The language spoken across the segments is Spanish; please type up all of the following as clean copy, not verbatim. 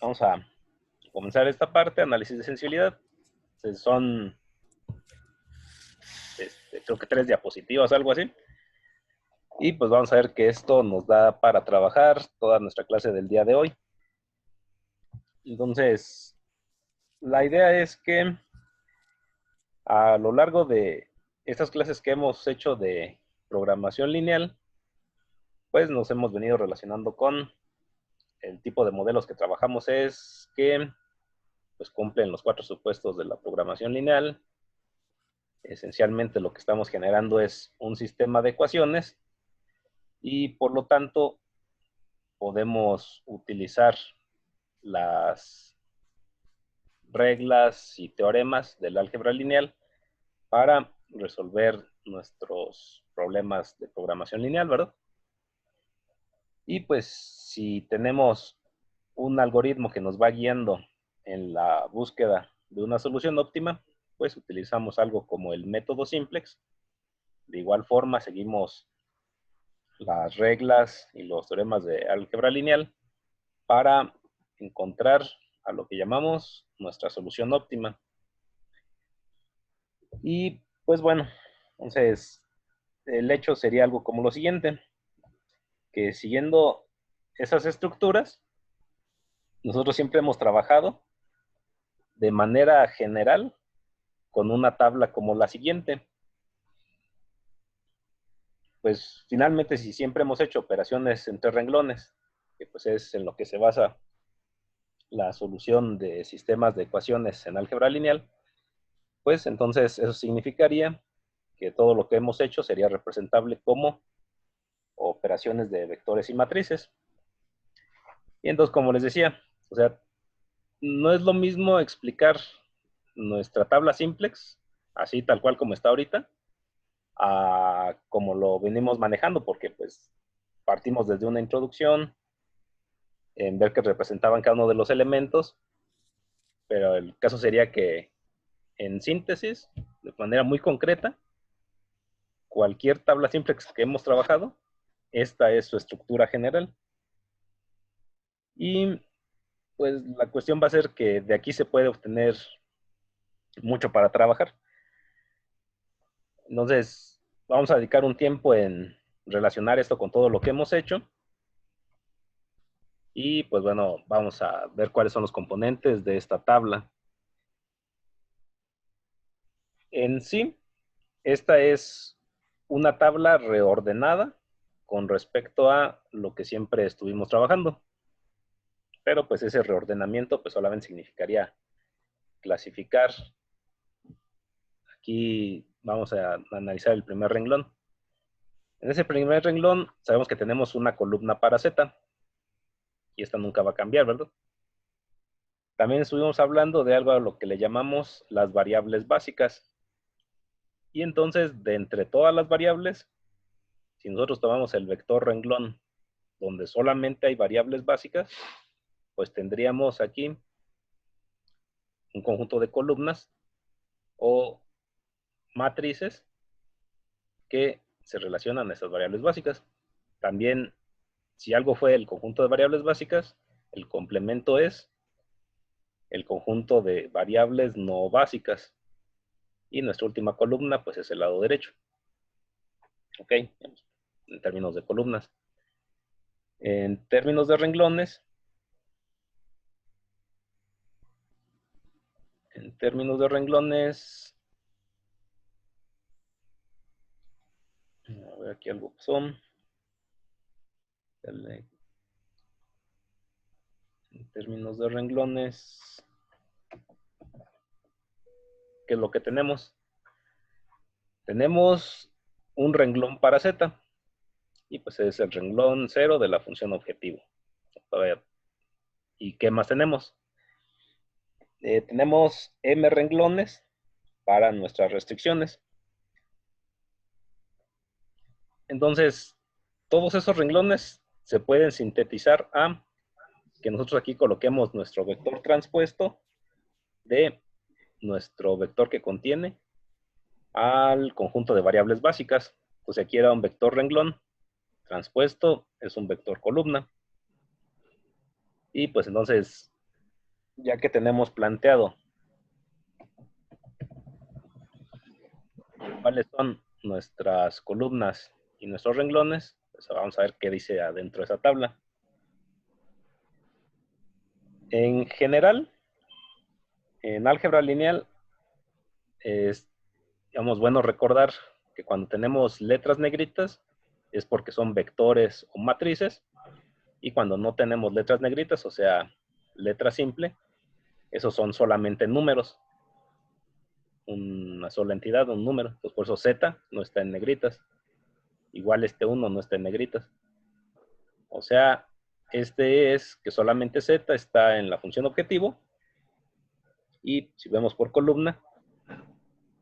Vamos a comenzar esta parte, análisis de sensibilidad. Son, creo que 3 diapositivas, algo así. Y pues vamos a ver que esto nos da para trabajar toda nuestra clase del día de hoy. Entonces, la idea es que a lo largo de estas clases que hemos hecho de programación lineal, pues nos hemos venido relacionando con el tipo de modelos que trabajamos es que pues cumplen los 4 supuestos de la programación lineal. Esencialmente lo que estamos generando es un sistema de ecuaciones y por lo tanto podemos utilizar las reglas y teoremas del álgebra lineal para resolver nuestros problemas de programación lineal, ¿verdad? Y pues si tenemos un algoritmo que nos va guiando en la búsqueda de una solución óptima, pues utilizamos algo como el método simplex. De igual forma seguimos las reglas y los teoremas de álgebra lineal para encontrar a lo que llamamos nuestra solución óptima. Y pues bueno, entonces el hecho sería algo como lo siguiente, que siguiendo esas estructuras, nosotros siempre hemos trabajado de manera general con una tabla como la siguiente. Pues finalmente si siempre hemos hecho operaciones entre renglones, que pues es en lo que se basa la solución de sistemas de ecuaciones en álgebra lineal, pues entonces eso significaría que todo lo que hemos hecho sería representable como operaciones de vectores y matrices. Y entonces, como les decía, o sea, no es lo mismo explicar nuestra tabla simplex, así tal cual como está ahorita, a como lo venimos manejando, porque pues partimos desde una introducción, en ver que representaban cada uno de los elementos, pero el caso sería que en síntesis, de manera muy concreta, cualquier tabla simplex que hemos trabajado, esta es su estructura general. Y pues la cuestión va a ser que de aquí se puede obtener mucho para trabajar. Entonces, vamos a dedicar un tiempo en relacionar esto con todo lo que hemos hecho. Y pues bueno, vamos a ver cuáles son los componentes de esta tabla. En sí, esta es una tabla reordenada con respecto a lo que siempre estuvimos trabajando. Pero pues ese reordenamiento pues solamente significaría clasificar. Aquí vamos a analizar el primer renglón. En ese primer renglón sabemos que tenemos una columna para z y esta nunca va a cambiar, ¿verdad? También estuvimos hablando de algo a lo que le llamamos las variables básicas. Y entonces, de entre todas las variables, si nosotros tomamos el vector renglón donde solamente hay variables básicas, pues tendríamos aquí un conjunto de columnas o matrices que se relacionan a esas variables básicas. También, si algo fue el conjunto de variables básicas, el complemento es el conjunto de variables no básicas. Y nuestra última columna, pues es el lado derecho. ¿Ok? En términos de columnas. En términos de renglones, a ver, aquí algo son. En términos de renglones, ¿qué es lo que tenemos? Tenemos un renglón para z, y pues es el renglón 0 de la función objetivo. ¿Y qué más tenemos? Tenemos m renglones para nuestras restricciones. Entonces, todos esos renglones se pueden sintetizar a que nosotros aquí coloquemos nuestro vector transpuesto de nuestro vector que contiene al conjunto de variables básicas. Pues aquí era un vector renglón, transpuesto es un vector columna. Y pues entonces ya que tenemos planteado cuáles son nuestras columnas y nuestros renglones, pues vamos a ver qué dice adentro de esa tabla. En general, en álgebra lineal, es, digamos, bueno recordar que cuando tenemos letras negritas es porque son vectores o matrices, y cuando no tenemos letras negritas, o sea, letra simple, esos son solamente números, una sola entidad, un número. Pues por eso Z no está en negritas, igual este 1 no está en negritas. O sea, este es que solamente Z está en la función objetivo, y si vemos por columna,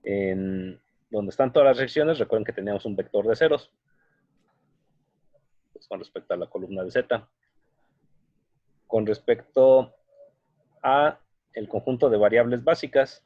en donde están todas las secciones, recuerden que teníamos un vector de ceros, pues con respecto a la columna de Z. Con respecto a el conjunto de variables básicas,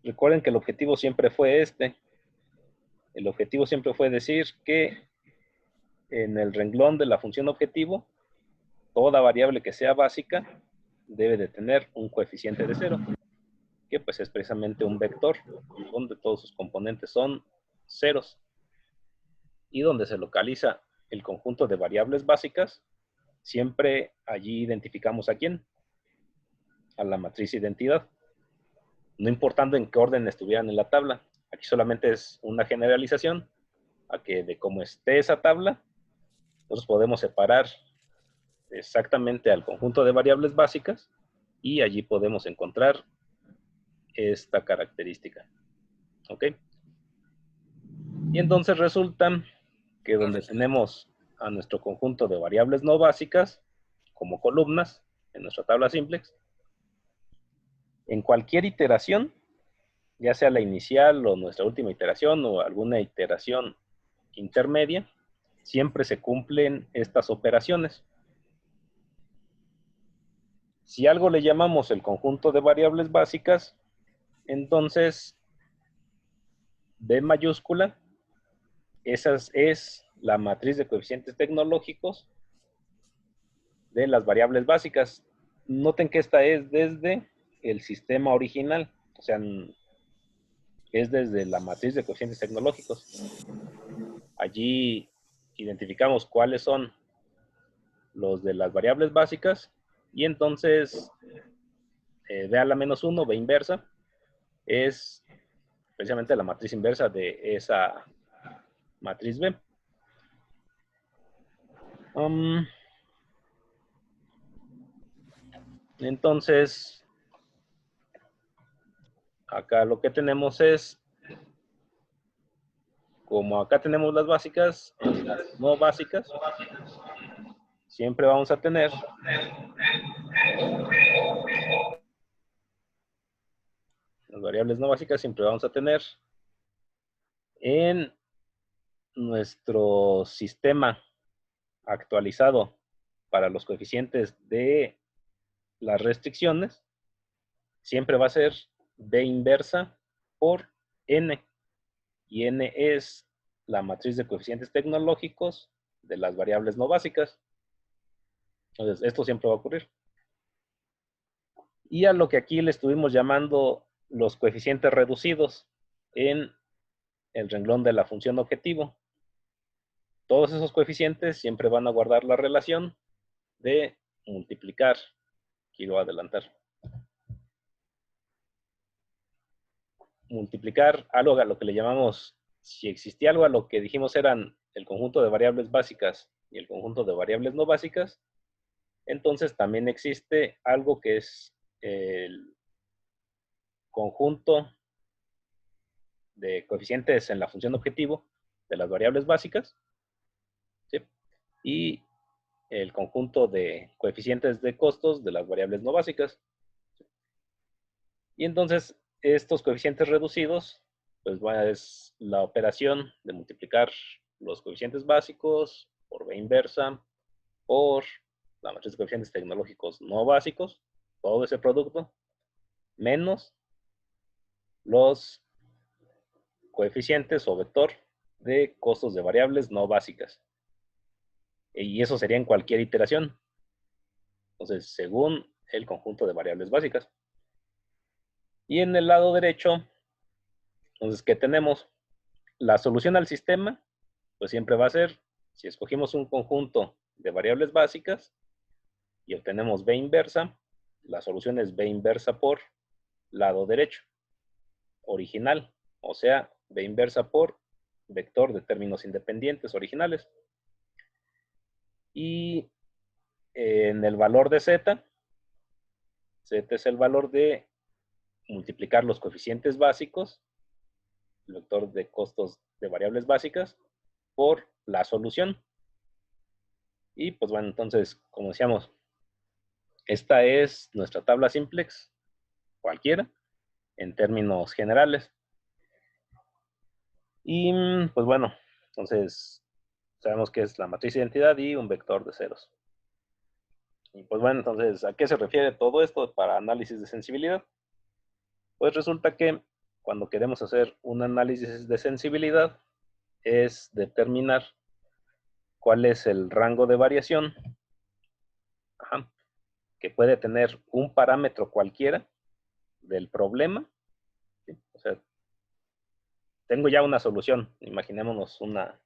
recuerden que el objetivo siempre fue este. El objetivo siempre fue decir que en el renglón de la función objetivo, toda variable que sea básica debe de tener un coeficiente de cero, que pues es precisamente un vector, donde todos sus componentes son ceros, y donde se localiza el conjunto de variables básicas, siempre allí identificamos a quién, a la matriz identidad, no importando en qué orden estuvieran en la tabla. Aquí solamente es una generalización a que de cómo esté esa tabla, nosotros podemos separar exactamente al conjunto de variables básicas, y allí podemos encontrar esta característica. ¿Ok? Y entonces resulta que donde tenemos a nuestro conjunto de variables no básicas como columnas en nuestra tabla simplex, en cualquier iteración, ya sea la inicial o nuestra última iteración o alguna iteración intermedia, siempre se cumplen estas operaciones. Si algo le llamamos el conjunto de variables básicas, entonces B mayúscula, esa es la matriz de coeficientes tecnológicos de las variables básicas. Noten que esta es desde el sistema original, o sea, es desde la matriz de coeficientes tecnológicos. Allí identificamos cuáles son los de las variables básicas, y entonces B a la menos 1, B inversa, es precisamente la matriz inversa de esa matriz B. Entonces, acá lo que tenemos es, como acá tenemos las básicas, las no básicas, siempre vamos a tener las variables no básicas, siempre vamos a tener en nuestro sistema actualizado para los coeficientes de las restricciones, siempre va a ser B inversa por N, y N es la matriz de coeficientes tecnológicos de las variables no básicas. Entonces, esto siempre va a ocurrir. Y a lo que aquí le estuvimos llamando los coeficientes reducidos en el renglón de la función objetivo. Todos esos coeficientes siempre van a guardar la relación de multiplicar. Aquí lo voy a adelantar. Multiplicar algo a lo que le llamamos, si existía algo a lo que dijimos eran el conjunto de variables básicas y el conjunto de variables no básicas, entonces también existe algo que es el conjunto de coeficientes en la función objetivo de las variables básicas, ¿sí? Y el conjunto de coeficientes de costos de las variables no básicas. Y entonces estos coeficientes reducidos, pues es la operación de multiplicar los coeficientes básicos por B inversa por la matriz de coeficientes tecnológicos no básicos, todo ese producto, menos los coeficientes o vector de costos de variables no básicas. Y eso sería en cualquier iteración. Entonces, según el conjunto de variables básicas. Y en el lado derecho, entonces, ¿qué tenemos? La solución al sistema, pues siempre va a ser, si escogimos un conjunto de variables básicas y obtenemos B inversa, la solución es B inversa por lado derecho, original, o sea, B inversa por vector de términos independientes originales. Y en el valor de Z es el valor de multiplicar los coeficientes básicos, el vector de costos de variables básicas, por la solución. Y pues bueno, entonces, como decíamos, esta es nuestra tabla simplex, cualquiera, en términos generales. Y pues bueno, entonces sabemos que es la matriz de identidad y un vector de ceros. Y pues bueno, entonces, ¿a qué se refiere todo esto para análisis de sensibilidad? Pues resulta que cuando queremos hacer un análisis de sensibilidad es determinar cuál es el rango de variación que puede tener un parámetro cualquiera del problema. ¿Sí? O sea, tengo ya una solución, imaginémonos una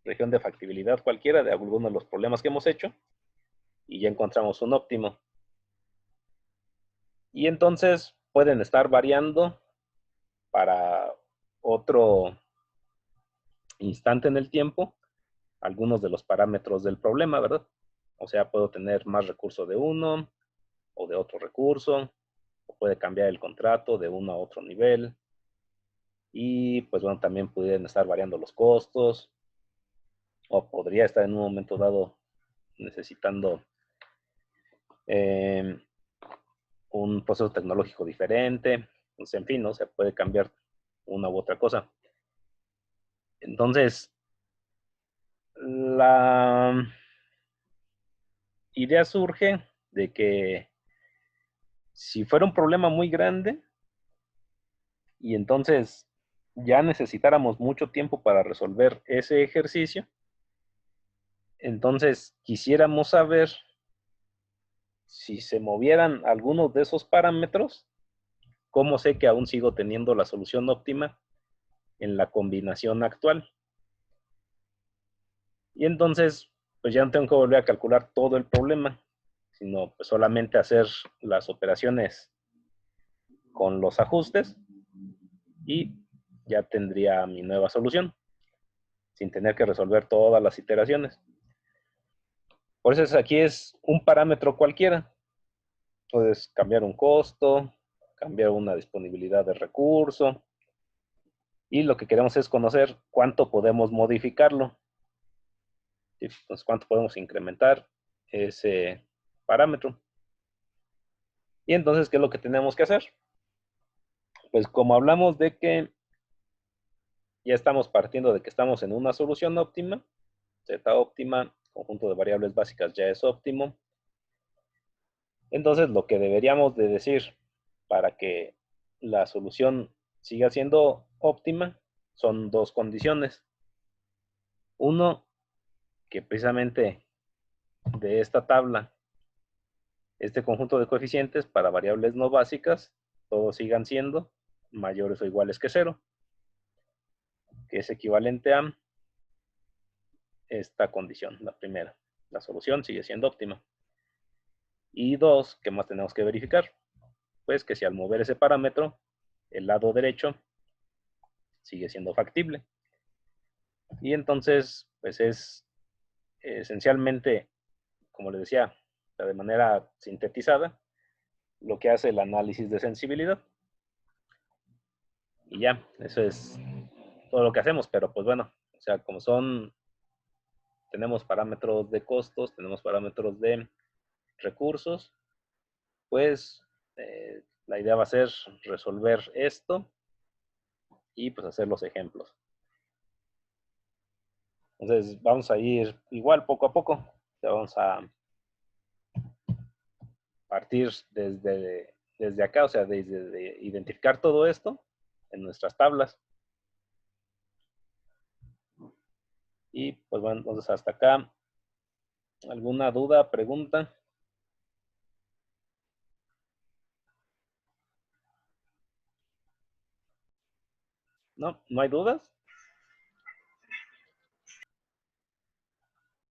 región de factibilidad cualquiera de alguno de los problemas que hemos hecho y ya encontramos un óptimo. Y entonces pueden estar variando para otro instante en el tiempo algunos de los parámetros del problema, ¿verdad? O sea, puedo tener más recurso de uno o de otro recurso, o puede cambiar el contrato de uno a otro nivel. Y pues bueno, también pueden estar variando los costos, o podría estar en un momento dado necesitando un proceso tecnológico diferente. Pues, en fin, ¿no? Se puede cambiar una u otra cosa. Entonces, la idea surge de que si fuera un problema muy grande y entonces ya necesitáramos mucho tiempo para resolver ese ejercicio, entonces quisiéramos saber si se movieran algunos de esos parámetros, ¿cómo sé que aún sigo teniendo la solución óptima en la combinación actual? Y entonces, pues ya no tengo que volver a calcular todo el problema, sino pues solamente hacer las operaciones con los ajustes y ya tendría mi nueva solución, sin tener que resolver todas las iteraciones. Por eso aquí es un parámetro cualquiera. Puedes cambiar un costo, cambiar una disponibilidad de recurso, y lo que queremos es conocer cuánto podemos modificarlo. Entonces, cuánto podemos incrementar ese parámetro. Y entonces, ¿qué es lo que tenemos que hacer? Pues como hablamos de que ya estamos partiendo de que estamos en una solución óptima, Z óptima, conjunto de variables básicas ya es óptimo. Entonces, lo que deberíamos de decir para que la solución siga siendo óptima son dos condiciones. Uno, que precisamente de esta tabla, este conjunto de coeficientes para variables no básicas, todos sigan siendo mayores o iguales que 0, que es equivalente a esta condición, la primera. La solución sigue siendo óptima. Y dos, ¿qué más tenemos que verificar? Pues que si al mover ese parámetro, el lado derecho sigue siendo factible. Y entonces, pues es esencialmente, como les decía, de manera sintetizada, lo que hace el análisis de sensibilidad. Y ya, eso es todo lo que hacemos, pero pues bueno, o sea, como tenemos parámetros de costos, tenemos parámetros de recursos, pues la idea va a ser resolver esto y pues hacer los ejemplos. Entonces vamos a ir igual poco a poco, vamos a partir desde acá, o sea, desde identificar todo esto en nuestras tablas. Y pues bueno, entonces hasta acá, ¿alguna duda, pregunta? ¿No? ¿No hay dudas?